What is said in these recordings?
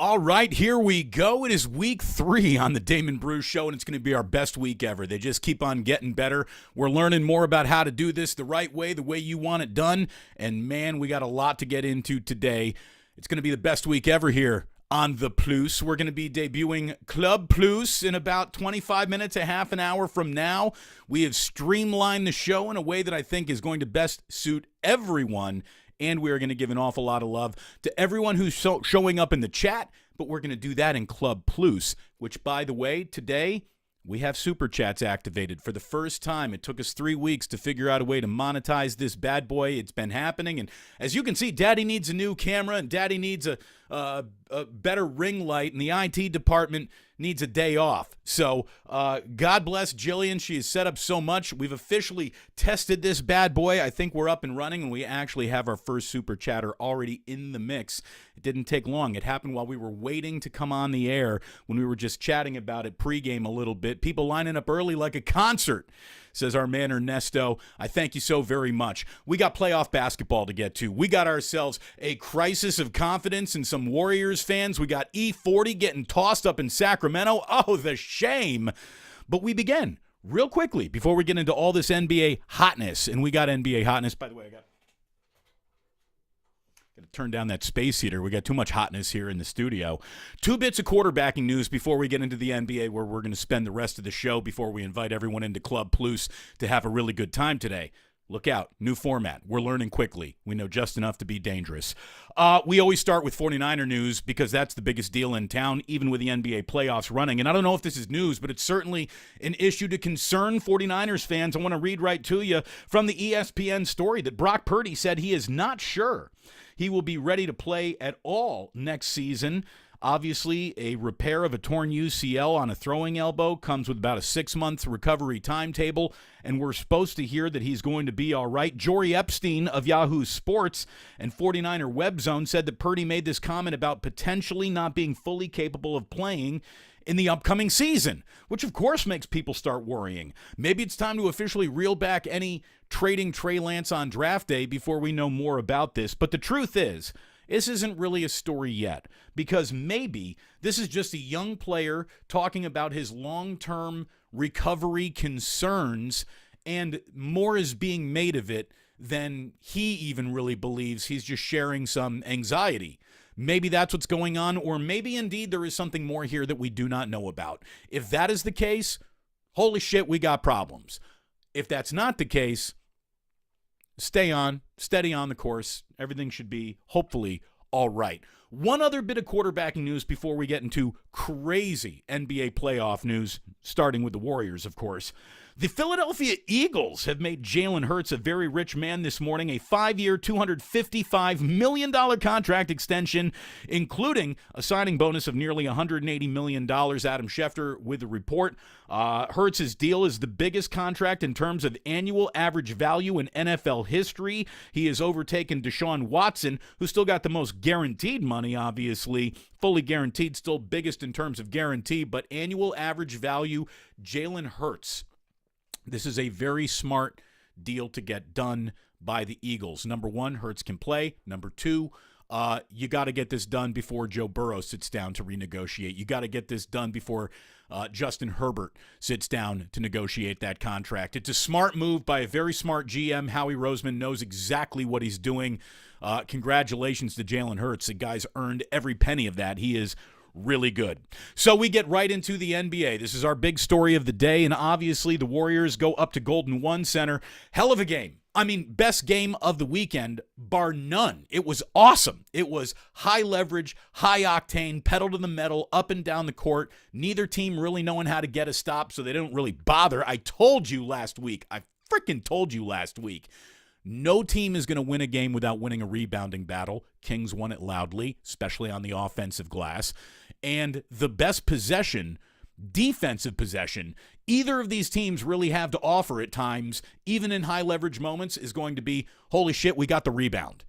All right, here we go. It is week 3 on the Damon Bruce Show, and it's going to be our best week ever. They just keep on getting better. We're learning more about how to do this the right way, the way you want it done. And, man, we got a lot to get into today. It's going to be the best week ever here on the Pluce. We're going to be debuting Club Pluce in about 25 minutes, a half an hour from now. We have streamlined the show in a way that I think is going to best suit everyone. And we are going to give an awful lot of love to everyone who's showing up in the chat, but we're going to do that in Club Pluce, which, by the way, today we have Super Chats activated for the first time. It took us 3 weeks to figure out a way to monetize this bad boy. It's been happening, and as you can see, Daddy needs a new camera, and Daddy needs a better ring light, and the IT department needs a day off. So God bless Jillian. She has set up so much. We've officially tested this bad boy. I think we're up and running, and we actually have our first Super Chatter already in the mix. It didn't take long. It happened while we were waiting to come on the air when we were just chatting about it pregame a little bit. People lining up early like a concert, says our man Ernesto. I thank you so very much. We got playoff basketball to get to. We got ourselves a crisis of confidence in some Warriors fans. We got E40 getting tossed up in Sacramento. Oh, the shame. But we begin real quickly before we get into all this NBA hotness. And we got NBA hotness. By the way, I got to turn down that space heater. We got too much hotness here in the studio. 2 bits of quarterbacking news before we get into the NBA, where we're going to spend the rest of the show before we invite everyone into Club Pluce to have a really good time today. Look out. New format. We're learning quickly. We know just enough to be dangerous. We always start with 49er news because that's the biggest deal in town, even with the NBA playoffs running. And I don't know if this is news, but it's certainly an issue to concern 49ers fans. I want to read right to you from the ESPN story that Brock Purdy said he is not sure he will be ready to play at all next season. Obviously, a repair of a torn UCL on a throwing elbow comes with about a 6-month recovery timetable, and we're supposed to hear that he's going to be all right. Jory Epstein of Yahoo Sports and 49er Web Zone said that Purdy made this comment about potentially not being fully capable of playing in the upcoming season, which of course makes people start worrying. Maybe it's time to officially reel back any trading Trey Lance on draft day before we know more about this. But the truth is, this isn't really a story yet, because maybe this is just a young player talking about his long-term recovery concerns, and more is being made of it than he even really believes. He's just sharing some anxiety. Maybe that's what's going on, or maybe indeed there is something more here that we do not know about. If that is the case, holy shit, we got problems. If that's not the case, stay on, steady on the course. Everything should be, hopefully, all right. One other bit of quarterbacking news before we get into crazy NBA playoff news, starting with the Warriors, of course. The Philadelphia Eagles have made Jalen Hurts a very rich man this morning, a 5-year, $255 million contract extension, including a signing bonus of nearly $180 million. Adam Schefter with the report. Hurts' deal is the biggest contract in terms of annual average value in NFL history. He has overtaken Deshaun Watson, who still got the most guaranteed money, obviously. Fully guaranteed, still biggest in terms of guarantee, but annual average value, Jalen Hurts. This is a very smart deal to get done by the Eagles. Number one, Hurts can play. Number two, you got to get this done before Joe Burrow sits down to renegotiate. You got to get this done before Justin Herbert sits down to negotiate that contract. It's a smart move by a very smart GM. Howie Roseman knows exactly what he's doing. Congratulations to Jalen Hurts. The guy's earned every penny of that. He is really good. So we get right into the NBA. This is our big story of the day, and obviously the Warriors go up to Golden One Center. Hell of a game. I mean, best game of the weekend, bar none. It was awesome. It was high leverage, high octane, pedal to the metal, up and down the court. Neither team really knowing how to get a stop, so they don't really bother. I told you last week. I freaking told you last week. No team is going to win a game without winning a rebounding battle. Kings won it loudly, especially on the offensive glass. And the best possession, defensive possession, either of these teams really have to offer at times, even in high leverage moments, is going to be, holy shit, we got the rebound.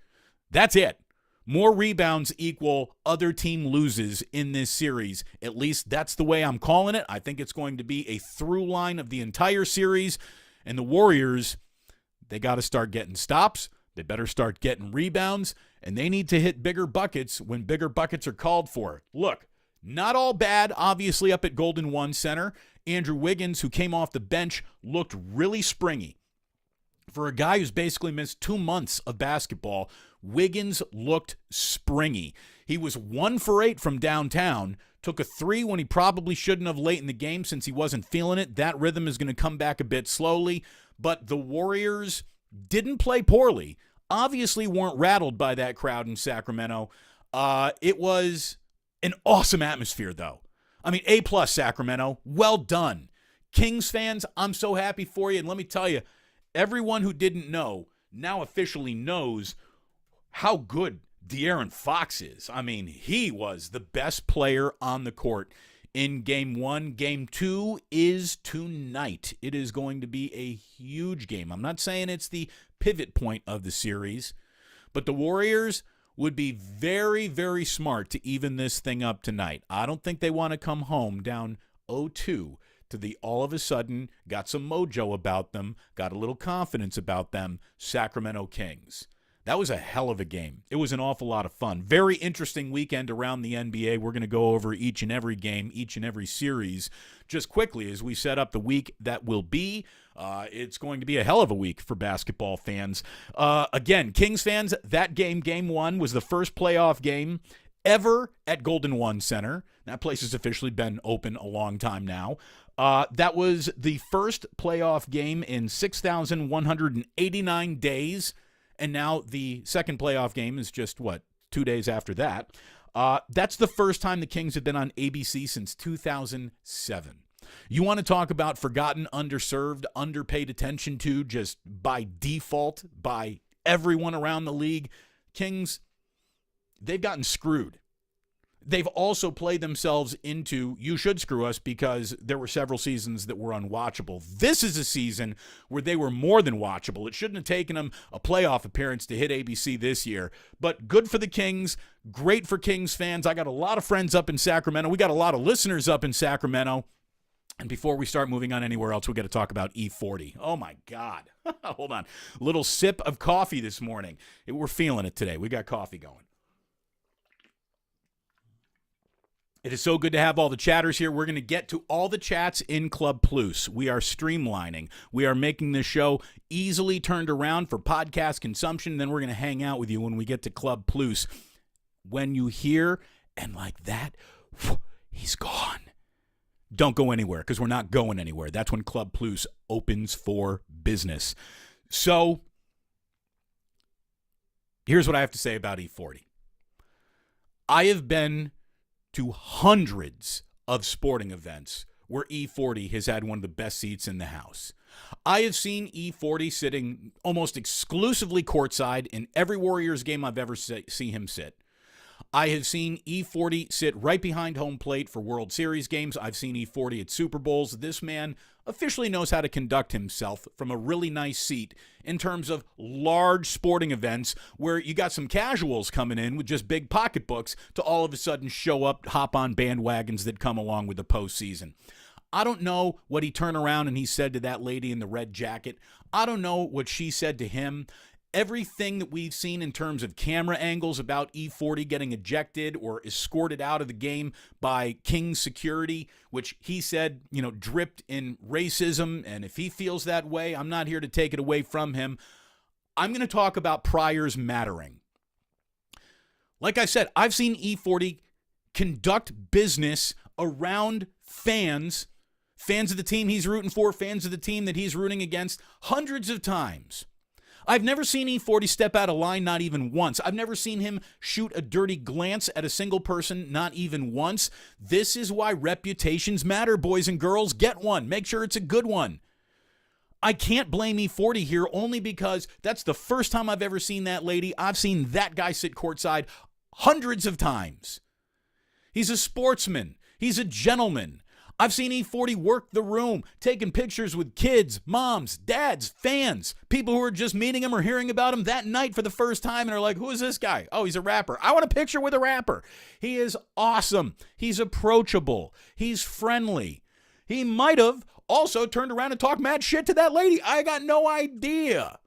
That's it. More rebounds equal other team loses in this series. At least that's the way I'm calling it. I think it's going to be a through line of the entire series. And the Warriors, they got to start getting stops. They better start getting rebounds, and they need to hit bigger buckets when bigger buckets are called for. Look, not all bad, obviously, up at Golden One Center. Andrew Wiggins, who came off the bench, looked really springy. For a guy who's basically missed 2 months of basketball, Wiggins looked springy. He was 1 for 8 from downtown, took a 3 when he probably shouldn't have late in the game since he wasn't feeling it. That rhythm is going to come back a bit slowly, but the Warriors didn't play poorly. Obviously weren't rattled by that crowd in Sacramento. It was an awesome atmosphere, though. I mean, A+ Sacramento, well done. Kings fans, I'm so happy for you, and let me tell you, everyone who didn't know now officially knows how good De'Aaron Fox is. I mean, he was the best player on the court in Game 1. Game 2 is tonight. It is going to be a huge game. I'm not saying it's the pivot point of the series, but the Warriors would be very, very smart to even this thing up tonight. I don't think they want to come home down 0-2 to the all of a sudden got some mojo about them, got a little confidence about them, Sacramento Kings. That was a hell of a game. It was an awful lot of fun. Very interesting weekend around the NBA. We're going to go over each and every game, each and every series, just quickly as we set up the week that will be. It's going to be a hell of a week for basketball fans. Again, Kings fans, that game, Game 1, was the first playoff game ever at Golden One Center. That place has officially been open a long time now. That was the first playoff game in 6,189 days. And now the second playoff game is just, 2 days after that. That's the first time the Kings have been on ABC since 2007. You want to talk about forgotten, underserved, underpaid attention to just by default by everyone around the league? Kings, they've gotten screwed. They've also played themselves into, you should screw us because there were several seasons that were unwatchable. This is a season where they were more than watchable. It shouldn't have taken them a playoff appearance to hit ABC this year. But good for the Kings. Great for Kings fans. I got a lot of friends up in Sacramento. We got a lot of listeners up in Sacramento. And before we start moving on anywhere else, we got to talk about E40. Oh, my God. Hold on. Little sip of coffee this morning. We're feeling it today. We got coffee going. It is so good to have all the chatters here. We're going to get to all the chats in Club Pluce. We are streamlining. We are making this show easily turned around for podcast consumption. Then we're going to hang out with you when we get to Club Pluce. When you hear, and like that, he's gone. Don't go anywhere because we're not going anywhere. That's when Club Pluce opens for business. So here's what I have to say about E40. I have been to hundreds of sporting events where E40 has had one of the best seats in the house. I have seen E40 sitting almost exclusively courtside in every Warriors game I've ever seen him sit. I have seen E40 sit right behind home plate for World Series games. I've seen E40 at Super Bowls. This man officially knows how to conduct himself from a really nice seat in terms of large sporting events where you got some casuals coming in with just big pocketbooks to all of a sudden show up, hop on bandwagons that come along with the postseason. I don't know what he turned around and he said to that lady in the red jacket. I don't know what she said to him. Everything that we've seen in terms of camera angles about E40 getting ejected or escorted out of the game by King's security, which he said, dripped in racism. And if he feels that way, I'm not here to take it away from him. I'm going to talk about priors mattering. Like I said, I've seen E40 conduct business around fans of the team he's rooting for, fans of the team that he's rooting against, hundreds of times. I've never seen E40 step out of line, not even once. I've never seen him shoot a dirty glance at a single person, not even once. This is why reputations matter, boys and girls. Get one. Make sure it's a good one. I can't blame E40 here only because that's the first time I've ever seen that lady. I've seen that guy sit courtside hundreds of times. He's a sportsman. He's a gentleman. I've seen E40 work the room, taking pictures with kids, moms, dads, fans, people who are just meeting him or hearing about him that night for the first time and are like, who is this guy? Oh, he's a rapper. I want a picture with a rapper. He is awesome. He's approachable. He's friendly. He might have also turned around and talked mad shit to that lady. I got no idea.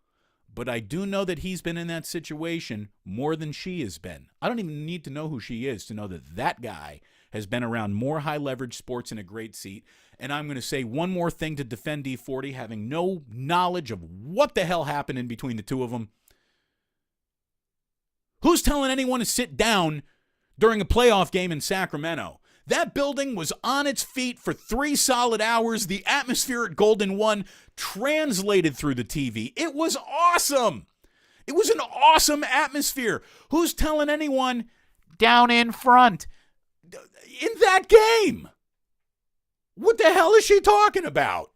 but I do know that he's been in that situation more than she has been. I don't even need to know who she is to know that that guy has been around more high-leverage sports in a great seat. And I'm going to say one more thing to defend E40, having no knowledge of what the hell happened in between the two of them. Who's telling anyone to sit down during a playoff game in Sacramento? That building was on its feet for 3 solid hours. The atmosphere at Golden 1 translated through the TV. It was awesome. It was an awesome atmosphere. Who's telling anyone down in front in that game? What the hell is she talking about?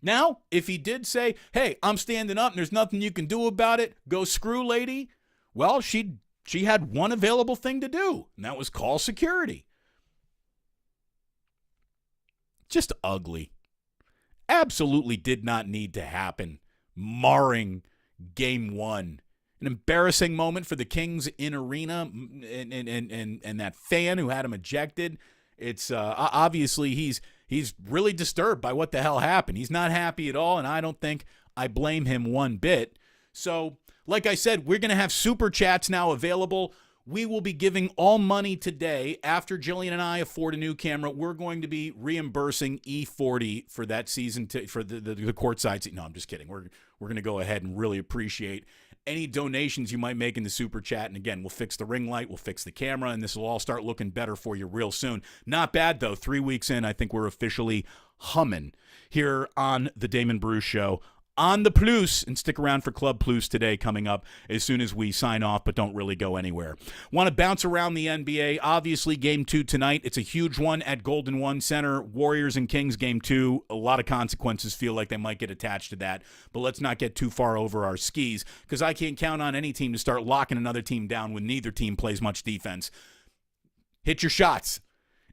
Now, if he did say, hey, I'm standing up and there's nothing you can do about it, go screw, lady, well, she had one available thing to do, and that was call security. Just ugly. Absolutely did not need to happen. Marring Game 1. An embarrassing moment for the Kings in arena and that fan who had him ejected. It's obviously he's really disturbed by what the hell happened. He's not happy at all, and I don't think I blame him one bit. So, like I said, we're going to have super chats now available. We will be giving all money today. After Jillian and I afford a new camera, we're going to be reimbursing E40 for that season, for the courtside seat. No, I'm just kidding. We're going to go ahead and really appreciate any donations you might make in the super chat. And again, we'll fix the ring light, we'll fix the camera, and this will all start looking better for you real soon. Not bad, though. 3 weeks in, I think we're officially humming here on the Damon Bruce Show on the Pluce, and stick around for Club Pluce today coming up as soon as we sign off, but don't really go anywhere. Want to bounce around the NBA. Obviously, Game 2 tonight. It's a huge one at Golden 1 Center. Warriors and Kings Game 2. A lot of consequences feel like they might get attached to that, but let's not get too far over our skis because I can't count on any team to start locking another team down when neither team plays much defense. Hit your shots.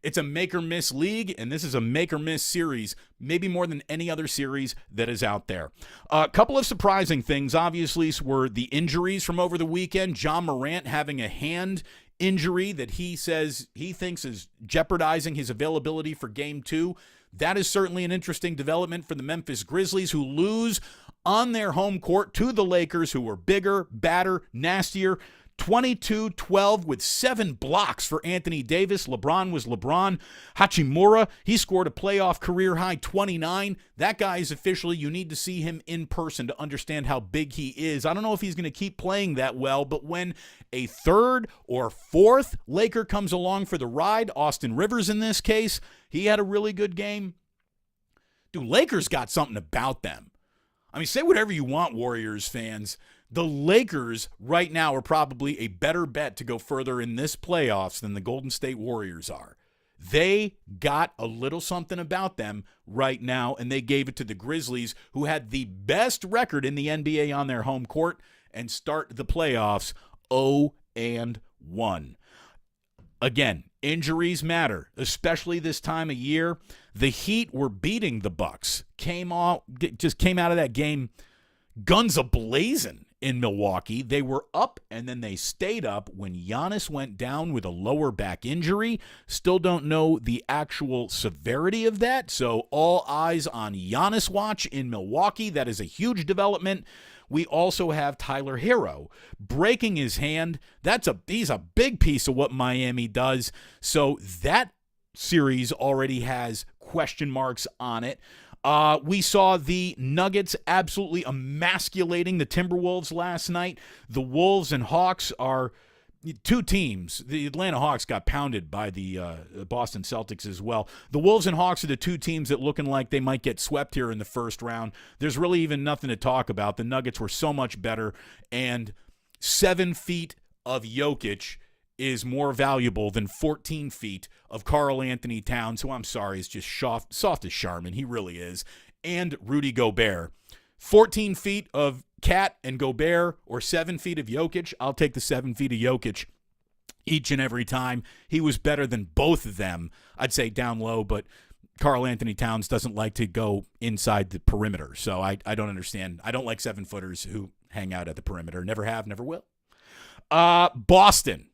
It's a make-or-miss league, and this is a make-or-miss series, maybe more than any other series that is out there. A couple of surprising things, obviously, were the injuries from over the weekend. John Morant having a hand injury that he says he thinks is jeopardizing his availability for Game 2. That is certainly an interesting development for the Memphis Grizzlies, who lose on their home court to the Lakers, who were bigger, badder, nastier. 22-12 with 7 blocks for Anthony Davis. LeBron was LeBron. Hachimura, he scored a playoff career-high 29. That guy is officially, you need to see him in person to understand how big he is. I don't know if he's going to keep playing that well, but when a third or fourth Laker comes along for the ride, Austin Rivers in this case, he had a really good game. Dude, Lakers got something about them. I mean, say whatever you want, Warriors fans. The Lakers right now are probably a better bet to go further in this playoffs than the Golden State Warriors are. They got a little something about them right now, and they gave it to the Grizzlies, who had the best record in the NBA on their home court, and start the playoffs 0-1. Again, injuries matter, especially this time of year. The Heat were beating the Bucks. Came out of that game guns a-blazing in Milwaukee. They were up, and then they stayed up when Giannis went down with a lower back injury. Still don't know the actual severity of that, so all eyes on Giannis watch in Milwaukee. That is a huge development. We also have Tyler Hero breaking his hand. He's a big piece of what Miami does, so that series already has question marks on it. We saw the Nuggets absolutely emasculating the Timberwolves last night. The Wolves and Hawks are two teams. The Atlanta Hawks got pounded by the Boston Celtics as well. The Wolves and Hawks are the two teams that looking like they might get swept here in the first round. There's really even nothing to talk about. The Nuggets were so much better, and 7 feet of Jokic is more valuable than 14 feet of Karl Anthony Towns, who I'm sorry is just soft as Charmin. He really is. And Rudy Gobert. 14 feet of Cat and Gobert or 7 feet of Jokic. I'll take the 7 feet of Jokic each and every time. He was better than both of them. I'd say down low, but Karl Anthony Towns doesn't like to go inside the perimeter. So I don't understand. I don't like 7-footers who hang out at the perimeter. Never have, never will. Boston.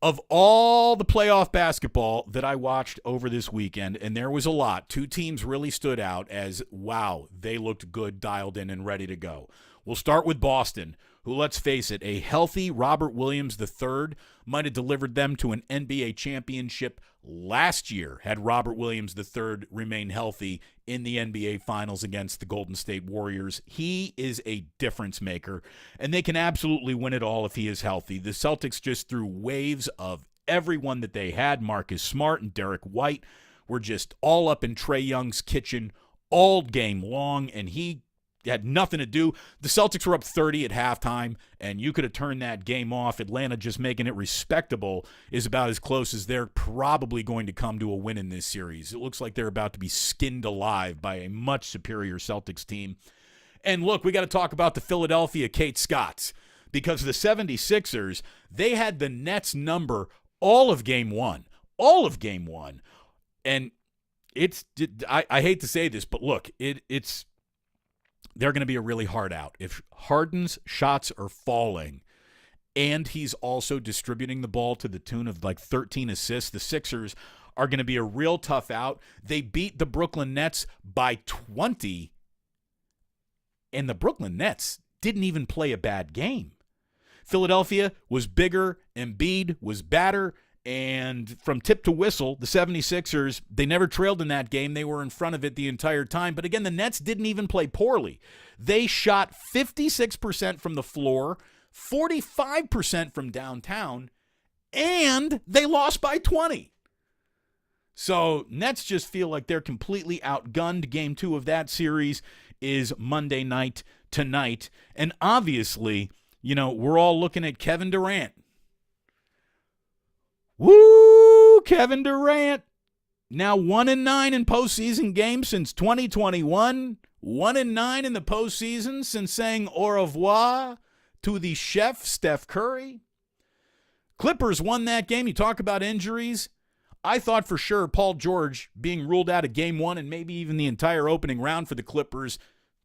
Of all the playoff basketball that I watched over this weekend, and there was a lot, two teams really stood out as, wow, they looked good, dialed in, and ready to go. We'll start with Boston, who, let's face it, a healthy Robert Williams III might have delivered them to an NBA championship last year had Robert Williams III remained healthy in the NBA Finals against the Golden State Warriors. He is a difference maker, and they can absolutely win it all if he is healthy. The Celtics just threw waves of everyone that they had. Marcus Smart and Derek White were just all up in Trae Young's kitchen all game long, and he had nothing to do. The Celtics were up 30 at halftime, and you could have turned that game off. Atlanta just making it respectable is about as close as they're probably going to come to a win in this series. It looks like they're about to be skinned alive by a much superior Celtics team. And look, we got to talk about the Philadelphia Kate Scotts, because the 76ers, they had the Nets number all of game one. All of game one. And I hate to say this, but look, it's they're going to be a really hard out. If Harden's shots are falling and he's also distributing the ball to the tune of like 13 assists, the Sixers are going to be a real tough out. They beat the Brooklyn Nets by 20, and the Brooklyn Nets didn't even play a bad game. Philadelphia was bigger, Embiid was badder, and from tip to whistle, the 76ers, they never trailed in that game. They were in front of it the entire time. But again, the Nets didn't even play poorly. They shot 56% from the floor, 45% from downtown, and they lost by 20. So Nets just feel like they're completely outgunned. Game 2 of that series is Monday night tonight. And obviously, we're all looking at Kevin Durant. Woo, Kevin Durant. Now 1-9 in postseason games since 2021. 1-9 in the postseason since saying au revoir to the chef, Steph Curry. Clippers won that game. You talk about injuries. I thought for sure Paul George being ruled out of game 1 and maybe even the entire opening round for the Clippers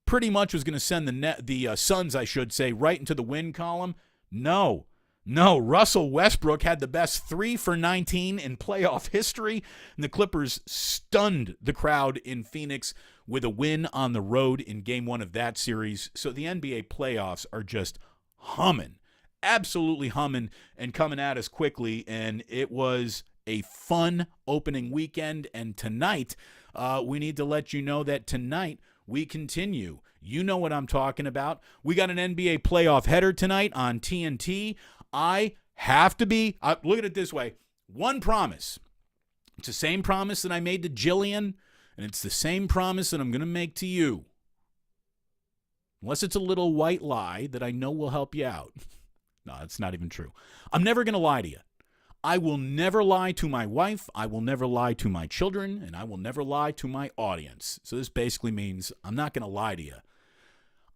pretty much was going to send the Suns, I should say, right into the win column. No, Russell Westbrook had the best 3 for 19 in playoff history, and the Clippers stunned the crowd in Phoenix with a win on the road in Game 1 of that series. So the NBA playoffs are just humming, absolutely humming, and coming at us quickly, and it was a fun opening weekend. And tonight, we need to let you know that tonight we continue. You know what I'm talking about. We got an NBA playoff header tonight on TNT. I have to be, look at it this way, one promise. It's the same promise that I made to Jillian, and it's the same promise that I'm going to make to you. Unless it's a little white lie that I know will help you out. No, that's not even true. I'm never going to lie to you. I will never lie to my wife, I will never lie to my children, and I will never lie to my audience. So this basically means I'm not going to lie to you.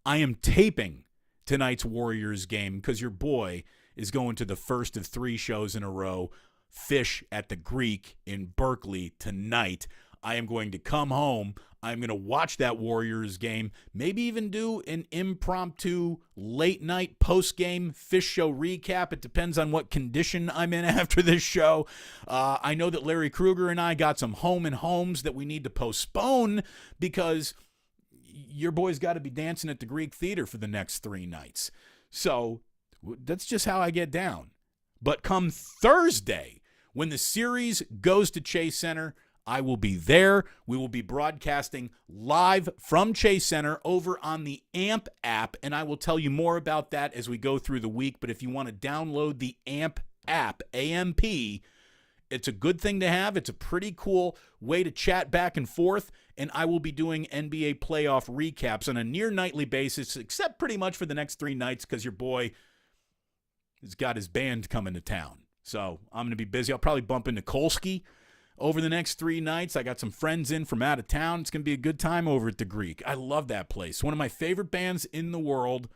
I am taping tonight's Warriors game because your boy is going to the first of 3 shows in a row, Fish at the Greek in Berkeley tonight. I am going to come home. I'm going to watch that Warriors game, maybe even do an impromptu late-night post-game Fish show recap. It depends on what condition I'm in after this show. I know that Larry Krueger and I got some home and homes that we need to postpone because your boy's got to be dancing at the Greek Theater for the next 3 nights. So that's just how I get down. But come Thursday, when the series goes to Chase Center, I will be there. We will be broadcasting live from Chase Center over on the AMP app, and I will tell you more about that as we go through the week. But if you want to download the AMP app, AMP, it's a good thing to have. It's a pretty cool way to chat back and forth, and I will be doing NBA playoff recaps on a near nightly basis, except pretty much for the next 3 nights because your boy has got his band coming to town. So I'm going to be busy. I'll probably bump into Kolsky over the next 3 nights. I got some friends in from out of town. It's going to be a good time over at the Greek. I love that place. One of my favorite bands in the world.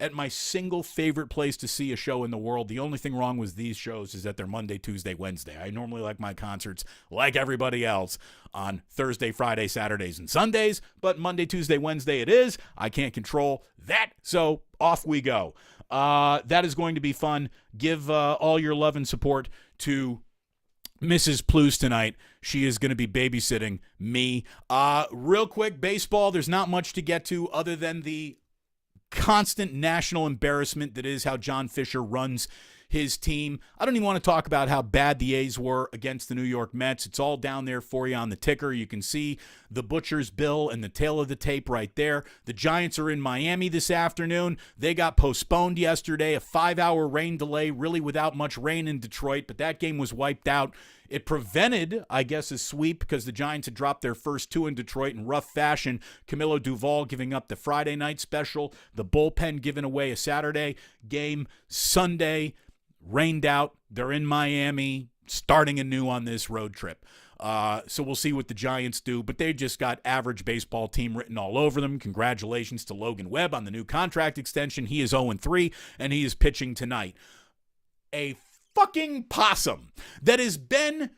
at my single favorite place to see a show in the world. The only thing wrong with these shows is that they're Monday, Tuesday, Wednesday. I normally like my concerts, like everybody else, on Thursday, Friday, Saturdays, and Sundays, but Monday, Tuesday, Wednesday it is. I can't control that, so off we go. That is going to be fun. Give all your love and support to Mrs. Pluce tonight. She is going to be babysitting me. Real quick, baseball, there's not much to get to other than the constant national embarrassment that is how John Fisher runs his team. I don't even want to talk about how bad the A's were against the New York Mets. It's all down there for you on the ticker. You can see the butcher's bill and the tail of the tape right there. The Giants are in Miami this afternoon. They got postponed yesterday, a 5-hour rain delay, really without much rain in Detroit, but that game was wiped out. It prevented, I guess, a sweep because the Giants had dropped their first 2 in Detroit in rough fashion. Camilo Duvall giving up the Friday night special, the bullpen giving away a Saturday game. Sunday, rained out. They're in Miami, starting anew on this road trip. So we'll see what the Giants do, but they just got average baseball team written all over them. Congratulations to Logan Webb on the new contract extension. He is 0-3, and he is pitching tonight. A fucking possum that has been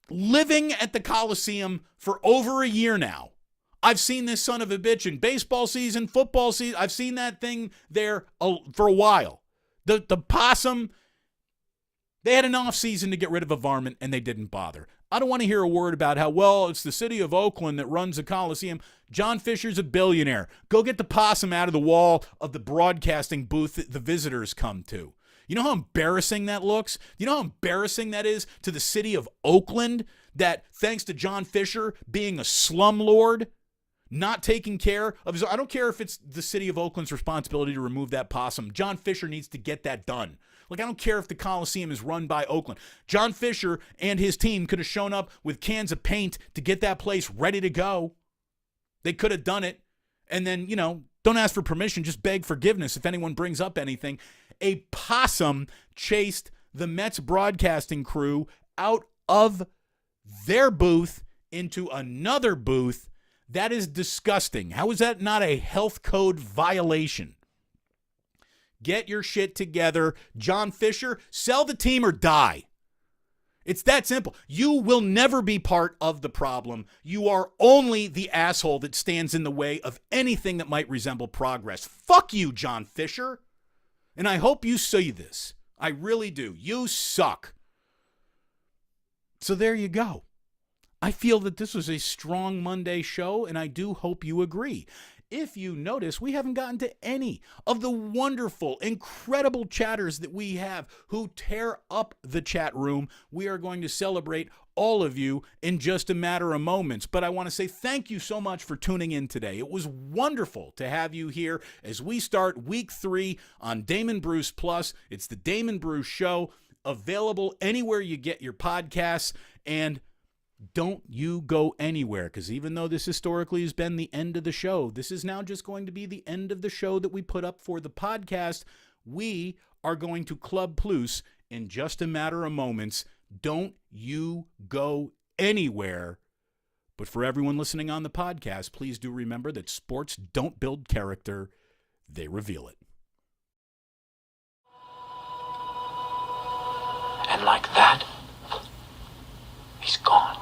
living at the Coliseum for over a year now. I've seen this son of a bitch in baseball season, football season. I've seen that thing there for a while. The possum, they had an off season to get rid of a varmint, and they didn't bother. I don't want to hear a word about how, well, it's the city of Oakland that runs the Coliseum. John Fisher's a billionaire. Go get the possum out of the wall of the broadcasting booth that the visitors come to. You know how embarrassing that looks? You know how embarrassing that is to the city of Oakland that, thanks to John Fisher being a slumlord, not taking care of his... I don't care if it's the city of Oakland's responsibility to remove that possum. John Fisher needs to get that done. Like, I don't care if the Coliseum is run by Oakland. John Fisher and his team could have shown up with cans of paint to get that place ready to go. They could have done it. And then, don't ask for permission. Just beg forgiveness if anyone brings up anything. A possum chased the Mets broadcasting crew out of their booth into another booth. That is disgusting. How is that not a health code violation? Get your shit together. John Fisher, sell the team or die. It's that simple. You will never be part of the problem. You are only the asshole that stands in the way of anything that might resemble progress. Fuck you, John Fisher. And I hope you see this. I really do. You suck. So there you go. I feel that this was a strong Monday show, and I do hope you agree. If you notice, we haven't gotten to any of the wonderful, incredible chatters that we have who tear up the chat room. We are going to celebrate all of you in just a matter of moments. But I want to say thank you so much for tuning in today. It was wonderful to have you here as we start week 3 on Damon Bruce Plus. It's the Damon Bruce Show, available anywhere you get your podcasts. And don't you go anywhere, because even though this historically has been the end of the show, this is now just going to be the end of the show that we put up for the podcast. We are going to Club Pluce in just a matter of moments. Don't you go anywhere. But for everyone listening on the podcast, please do remember that sports don't build character, they reveal it. And like that, he's gone.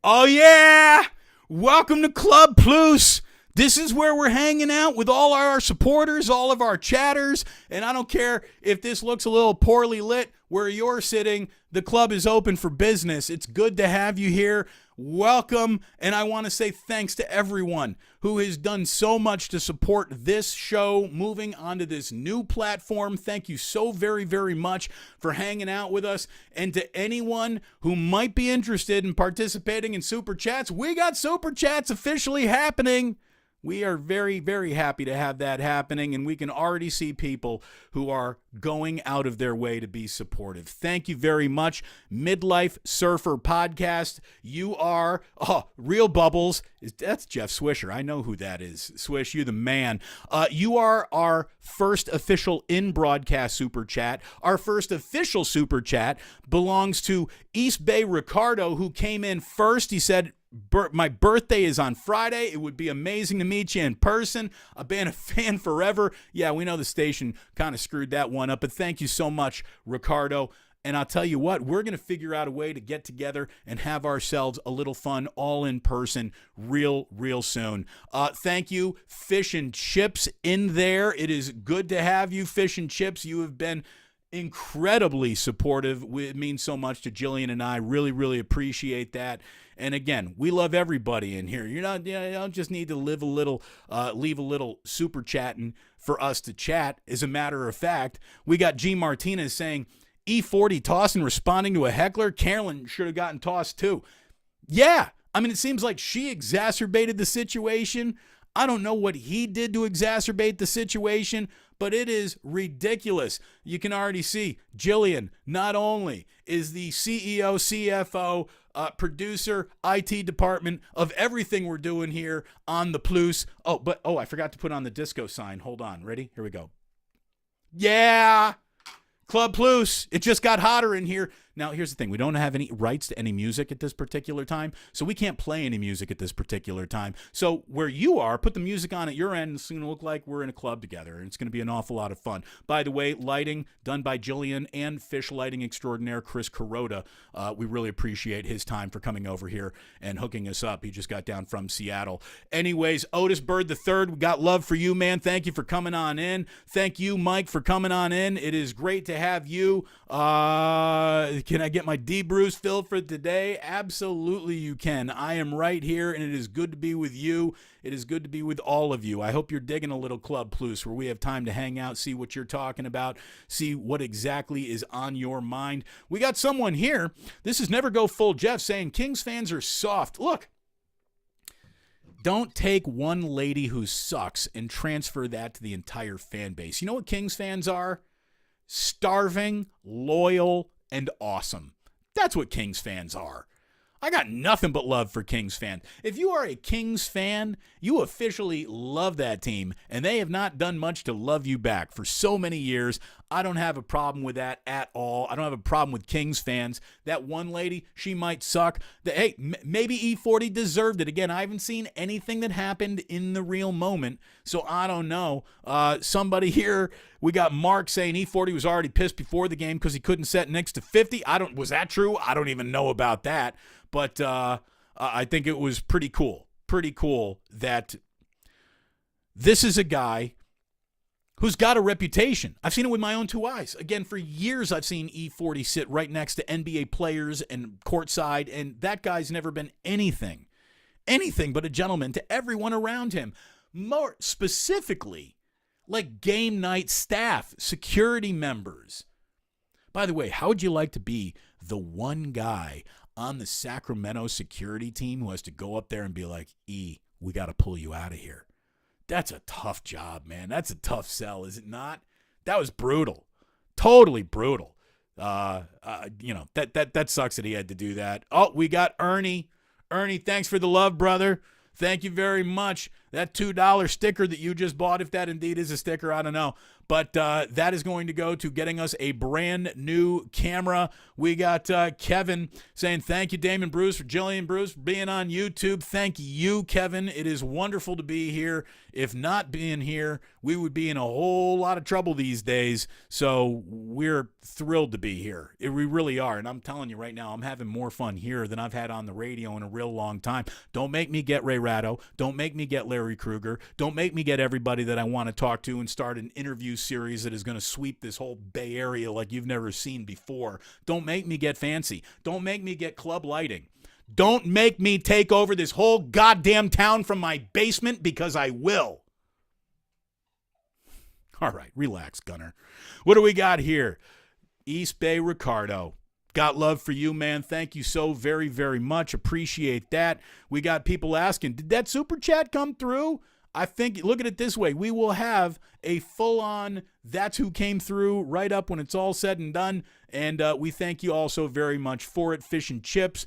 Oh yeah! Welcome to Club Pluce. This is where we're hanging out with all our supporters, all of our chatters, and I don't care if this looks a little poorly lit where you're sitting. The club is open for business. It's good to have you here. Welcome, and I want to say thanks to everyone who has done so much to support this show moving onto this new platform. Thank you so very, very much for hanging out with us. And to anyone who might be interested in participating in Super Chats, we got Super Chats officially happening. We are very, very happy to have that happening, and we can already see people who are going out of their way to be supportive. Thank you very much. Midlife Surfer Podcast. You are, Real Bubbles. That's Jeff Swisher. I know who that is. Swish, you the man. You are our first official in-broadcast super chat. Our first official super chat belongs to East Bay Ricardo, who came in first. He said, my birthday is on Friday. It would be amazing to meet you in person. I've been a fan forever. Yeah, we know the station kind of screwed that one up, but thank you so much, Ricardo. And I'll tell you what, we're going to figure out a way to get together and have ourselves a little fun all in person real soon. Thank you, Fish and Chips in there. It is good to have you, Fish and Chips. You have been incredibly supportive. It means so much to Jillian and I. Really appreciate that. And again, we love everybody in here. You don't just need to leave a little super chatting for us to chat. As a matter of fact, we got G Martinez saying E40 tossing, responding to a heckler. Carolyn should have gotten tossed too. Yeah, I mean, it seems like she exacerbated the situation. I don't know what he did to exacerbate the situation, but it is ridiculous. You can already see Jillian not only is the CEO, CFO, producer, IT department of everything we're doing here on the Pluce. I forgot to put on the disco sign. Hold on. Ready? Here we go. Yeah. Club Pluce. It just got hotter in here. Now, here's the thing. We don't have any rights to any music at this particular time, so we can't play any music at this particular time. So where you are, put the music on at your end. It's going to look like we're in a club together, and it's going to be an awful lot of fun. By the way, lighting done by Jillian and Fish Lighting Extraordinaire Chris Kuroda. We really appreciate his time for coming over here and hooking us up. He just got down from Seattle. Anyways, Otis Bird III, we got love for you, man. Thank you for coming on in. Thank you, Mike, for coming on in. It is great to have you. Can I get my D Bruce filled for today? Absolutely you can. I am right here, and it is good to be with you. It is good to be with all of you. I hope you're digging a little Club Pluce where we have time to hang out, see what you're talking about, see what exactly is on your mind. We got someone here. This is Never Go Full Jeff saying Kings fans are soft. Look, don't take one lady who sucks and transfer that to the entire fan base. You know what Kings fans are? Starving, loyal, and awesome. That's what Kings fans are. I got nothing but love for Kings fans. If you are a Kings fan, you officially love that team, and they have not done much to love you back for so many years. I don't have a problem with that at all. I don't have a problem with Kings fans. That one lady, she might suck. Hey, maybe E40 deserved it. Again, I haven't seen anything that happened in the real moment, so I don't know. Somebody here, we got Mark saying E40 was already pissed before the game because he couldn't set next to 50. Was that true? I don't even know about that. But I think it was pretty cool that this is a guy who's got a reputation. I've seen it with my own two eyes. Again, for years I've seen E40 sit right next to NBA players and courtside, and that guy's never been anything but a gentleman to everyone around him. More specifically, like game night staff, security members. By the way, how would you like to be the one guy on the Sacramento security team who has to go up there and be like, E, we got to pull you out of here? That's a tough job, man. That's a tough sell, is it not? That was brutal. Totally brutal. That sucks that he had to do that. Oh, we got Ernie. Ernie, thanks for the love, brother. Thank you very much. That $2 sticker that you just bought, if that indeed is a sticker, I don't know. But that is going to go to getting us a brand new camera. We got Kevin saying, thank you, Damon Bruce, for Jillian Bruce, for being on YouTube. Thank you, Kevin. It is wonderful to be here. If not being here, we would be in a whole lot of trouble these days. So we're thrilled to be here. We really are. And I'm telling you right now, I'm having more fun here than I've had on the radio in a real long time. Don't make me get Ray Ratto. Don't make me get Larry Krueger. Don't make me get everybody that I want to talk to and start an interview series that is going to sweep this whole Bay Area like you've never seen before. Don't make me get fancy. Don't make me get club lighting. Don't make me take over this whole goddamn town from my basement, because I will. All right, relax, Gunner. What do we got here? East Bay Ricardo. Got love for you, man. Thank you so very, very much. Appreciate that. We got people asking, did that super chat come through? I think, look at it this way. We will have a full-on That's Who Came Through right up when it's all said and done. And we thank you all so very much for it. Fish and Chips.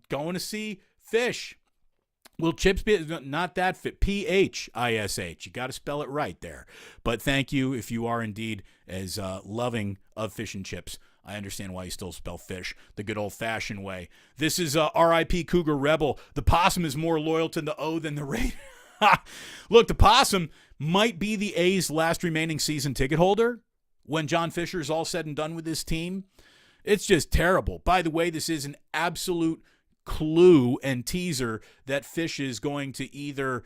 Going to see Fish. Will Chips be not that fit? Phish. You got to spell it right there. But thank you if you are indeed as loving of Fish and Chips. I understand why you still spell fish the good old-fashioned way. This is R.I.P. Cougar Rebel. The Possum is more loyal to the O than the Raider. Look, the Possum might be the A's last remaining season ticket holder when John Fisher is all said and done with his team. It's just terrible. By the way, this is an absolute clue and teaser that Fish is going to either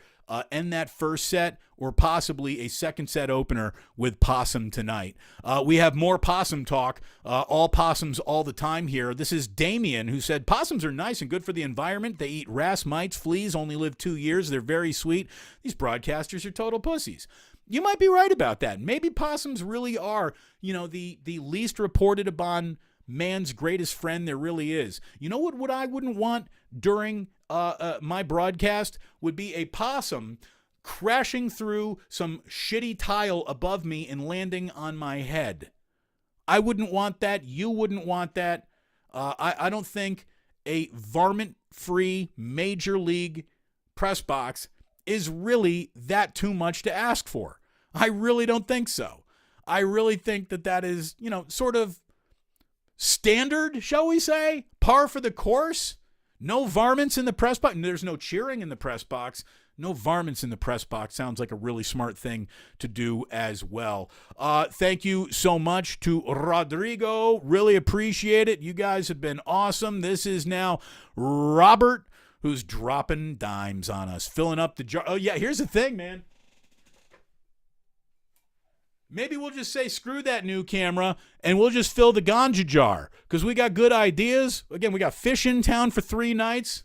end that first set or possibly a second set opener with Possum tonight. We have more Possum talk, all possums all the time here. This is Damien, who said, possums are nice and good for the environment. They eat wrasse, mites, fleas, only live 2 years. They're very sweet. These broadcasters are total pussies. You might be right about that. Maybe possums really are, the least reported upon man's greatest friend there really is. You know what I wouldn't want during my broadcast would be a possum crashing through some shitty tile above me and landing on my head. I wouldn't want that. You wouldn't want that. I don't think a varmint-free major league press box is really that too much to ask for. I really don't think so. I really think that is, sort of standard, shall we say? Par for the course? No varmints in the press box. There's no cheering in the press box. No varmints in the press box sounds like a really smart thing to do as well. Thank you so much to Rodrigo. Really appreciate it. You guys have been awesome. This is now Robert, who's dropping dimes on us, filling up the jar. Oh, yeah, here's the thing, man. Maybe we'll just say, screw that new camera, and we'll just fill the ganja jar, because we got good ideas. Again, we got Fish in town for 3 nights.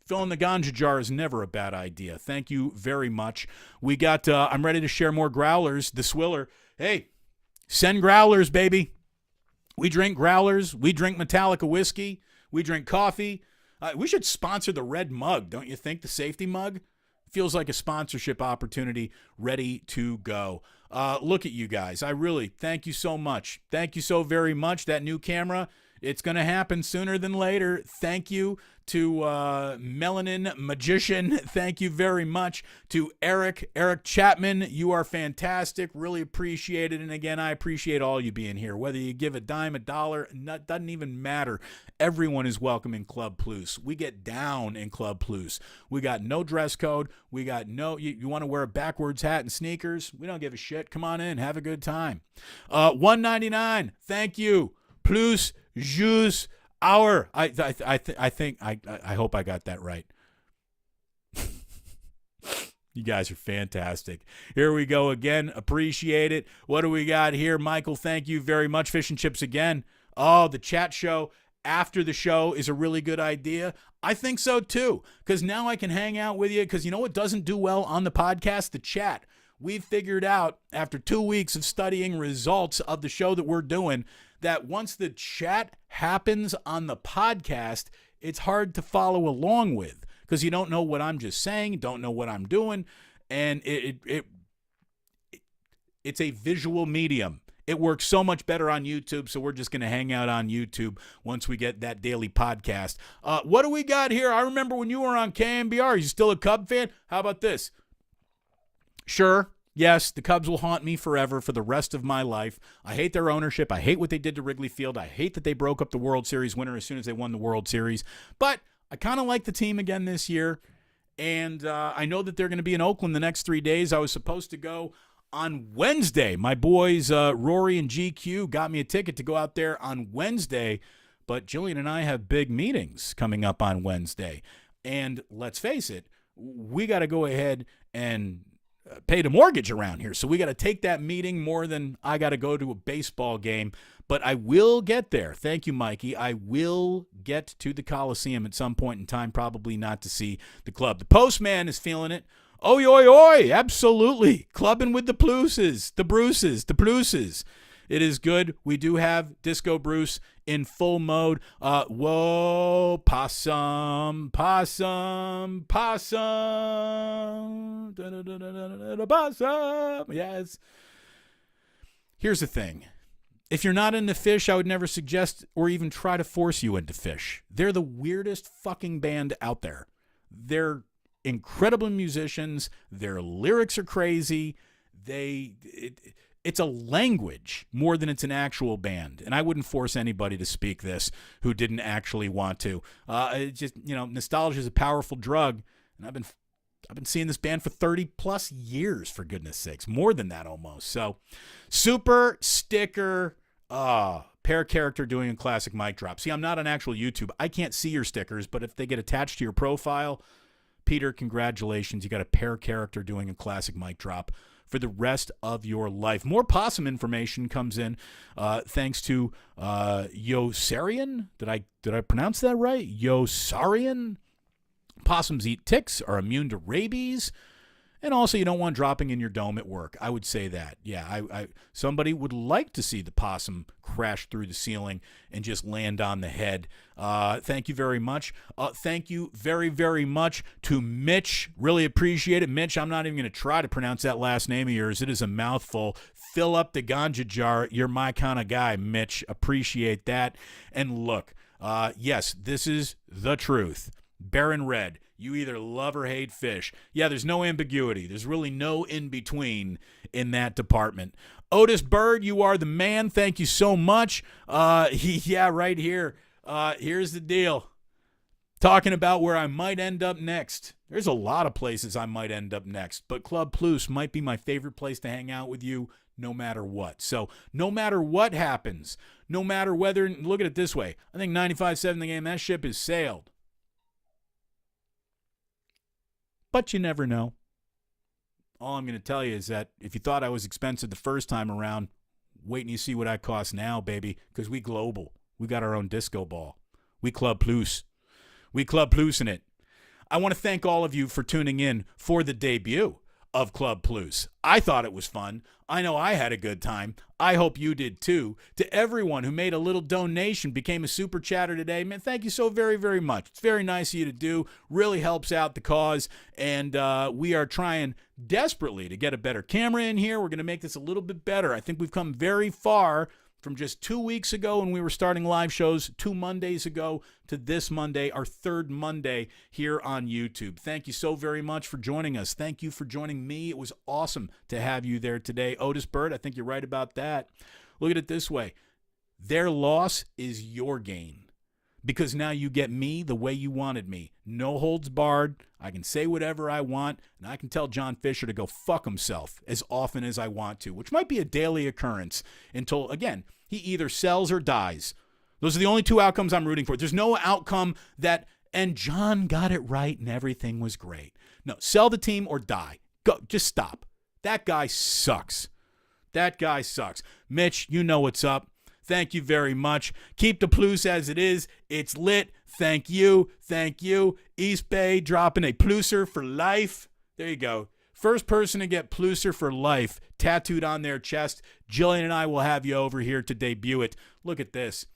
Filling the ganja jar is never a bad idea. Thank you very much. We got, I'm ready to share more growlers. The Swiller. Hey, send growlers, baby. We drink growlers. We drink Metallica whiskey. We drink coffee. We should sponsor the red mug, don't you think? The safety mug. Feels like a sponsorship opportunity ready to go. Look at you guys. I really thank you so much. Thank you so very much. That new camera, it's going to happen sooner than later. Thank you to Melanin Magician. Thank you very much to Eric Chapman. You are fantastic. Really appreciate it. And again, I appreciate all you being here. Whether you give a dime, a dollar, doesn't even matter. Everyone is welcome in Club Pluce. We get down in Club Pluce. We got no dress code. We got no, you want to wear a backwards hat and sneakers? We don't give a shit. Come on in. Have a good time. $1.99. Thank you. Plus Jus Hour. I hope I got that right. You guys are fantastic. Here we go again. Appreciate it. What do we got here? Michael, thank you very much. Fish and Chips again. Oh, the chat show after the show is a really good idea. I think so too, because now I can hang out with you, because you know what doesn't do well on the podcast? The chat. We've figured out after 2 weeks of studying results of the show that we're doing that once the chat happens on the podcast, it's hard to follow along with, because you don't know what I'm just saying, don't know what I'm doing, and it's a visual medium. It works so much better on YouTube, so we're just going to hang out on YouTube once we get that daily podcast. What do we got here? I remember when you were on KMBR. Are you still a Cub fan? How about this? Sure. Yes, the Cubs will haunt me forever for the rest of my life. I hate their ownership. I hate what they did to Wrigley Field. I hate that they broke up the World Series winner as soon as they won the World Series. But I kind of like the team again this year, and I know that they're going to be in Oakland the next 3 days. I was supposed to go on Wednesday. My boys, Rory and GQ, got me a ticket to go out there on Wednesday, but Jillian and I have big meetings coming up on Wednesday. And let's face it, we got to go ahead and pay the mortgage around here. So we got to take that meeting more than I got to go to a baseball game. But I will get there. Thank you, Mikey. I will get to the Coliseum at some point in time, probably not to see the club. The postman is feeling it. Oi, oi, oi. Absolutely. Clubbing with the Pluces, the Bruces, the Pluces. It is good. We do have Disco Bruce in full mode. Whoa, possum, possum, possum, possum. Yes. Here's the thing. If you're not into Fish, I would never suggest or even try to force you into Fish. They're the weirdest fucking band out there. They're incredible musicians. Their lyrics are crazy. It's a language more than it's an actual band. And I wouldn't force anybody to speak this who didn't actually want to. It just, nostalgia is a powerful drug. And I've been seeing this band for 30 plus years, for goodness sakes. More than that almost. So, super sticker, pair character doing a classic mic drop. See, I'm not on actual YouTube. I can't see your stickers, but if they get attached to your profile, Peter, congratulations. You got a pair character doing a classic mic drop for the rest of your life. More possum information comes in thanks to Yosarian. Did I pronounce that right? Yosarian? Possums eat ticks, are immune to rabies, and also you don't want dropping in your dome at work. I would say that. Yeah, somebody would like to see the possum crash through the ceiling and just land on the head. Thank you very much. Thank you very, very much to Mitch. Really appreciate it. Mitch, I'm not even going to try to pronounce that last name of yours. It is a mouthful. Fill up the ganja jar. You're my kind of guy, Mitch. Appreciate that. And look, yes, this is the truth. Baron Red, you either love or hate Fish. Yeah, there's no ambiguity. There's really no in-between in that department. Otis Bird, you are the man. Thank you so much. Yeah, right here. Here's the deal. Talking about where I might end up next. There's a lot of places I might end up next, but Club Pluce might be my favorite place to hang out with you no matter what. So no matter what happens, no matter whether, look at it this way. I think 95-7 the game, that ship has sailed. But you never know. All I'm going to tell you is that if you thought I was expensive the first time around, wait and you see what I cost now, baby, because we global. We got our own disco ball. We Club Pluce. We Club Pluce in it. I want to thank all of you for tuning in for the debut of Club Pluce. I thought it was fun. I know I had a good time. I hope you did too. To everyone who made a little donation, became a super chatter today, man, thank you so very, very much. It's very nice of you to do. Really helps out the cause. And we are trying desperately to get a better camera in here. We're going to make this a little bit better. I think we've come very far from just 2 weeks ago when we were starting live shows, 2 Mondays ago to this Monday, our third Monday here on YouTube. Thank you so very much for joining us. Thank you for joining me. It was awesome to have you there today. Otis Bird, I think you're right about that. Look at it this way. Their loss is your gain. Because now you get me the way you wanted me. No holds barred. I can say whatever I want, and I can tell John Fisher to go fuck himself as often as I want to, which might be a daily occurrence until, again, he either sells or dies. Those are the only 2 outcomes I'm rooting for. There's no outcome that, and John got it right and everything was great. No, sell the team or die. Go, just stop. That guy sucks. That guy sucks. Mitch, you know what's up. Thank you very much. Keep the Pluce as it is. It's lit. Thank you. Thank you. East Bay dropping a Plucer for life. There you go. First person to get Plucer for life tattooed on their chest. Jillian and I will have you over here to debut it. Look at this.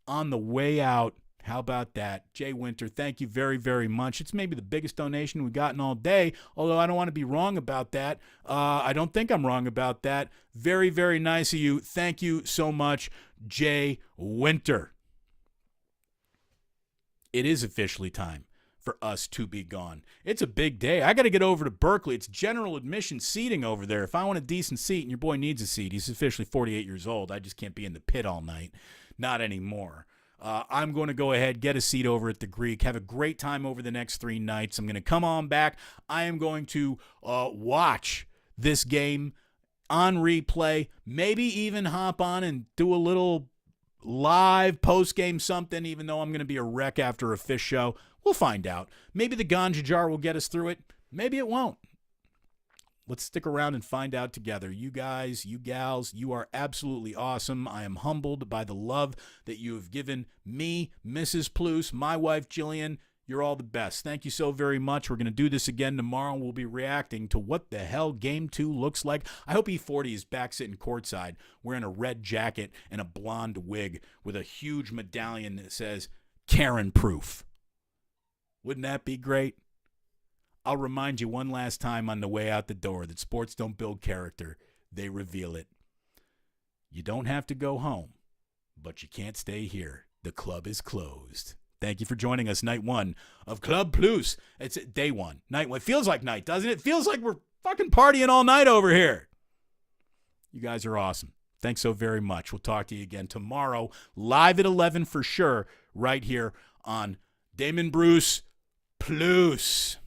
On the way out. How about that? Jay Winter, thank you very, very much. It's maybe the biggest donation we've gotten all day, although I don't want to be wrong about that. I don't think I'm wrong about that. Very, very nice of you. Thank you so much, Jay Winter. It is officially time for us to be gone. It's a big day. I got to get over to Berkeley. It's general admission seating over there. If I want a decent seat, and your boy needs a seat, he's officially 48 years old. I just can't be in the pit all night. Not anymore. I'm going to go ahead, get a seat over at the Greek, have a great time over the next 3 nights. I'm going to come on back. I am going to watch this game on replay, maybe even hop on and do a little live post-game something, even though I'm going to be a wreck after a Fish show. We'll find out. Maybe the ganja jar will get us through it. Maybe it won't. Let's stick around and find out together. You guys, you gals, you are absolutely awesome. I am humbled by the love that you have given me, Mrs. Pluce, my wife, Jillian. You're all the best. Thank you so very much. We're going to do this again tomorrow. We'll be reacting to what the hell Game 2 looks like. I hope E40 is back sitting courtside wearing a red jacket and a blonde wig with a huge medallion that says Karen Proof. Wouldn't that be great? I'll remind you one last time on the way out the door that sports don't build character. They reveal it. You don't have to go home, but you can't stay here. The club is closed. Thank you for joining us, night one of Club Pluce. It's day one, night one. It feels like night, doesn't it? It feels like we're fucking partying all night over here. You guys are awesome. Thanks so very much. We'll talk to you again tomorrow, live at 11 for sure, right here on Damon Bruce Plus.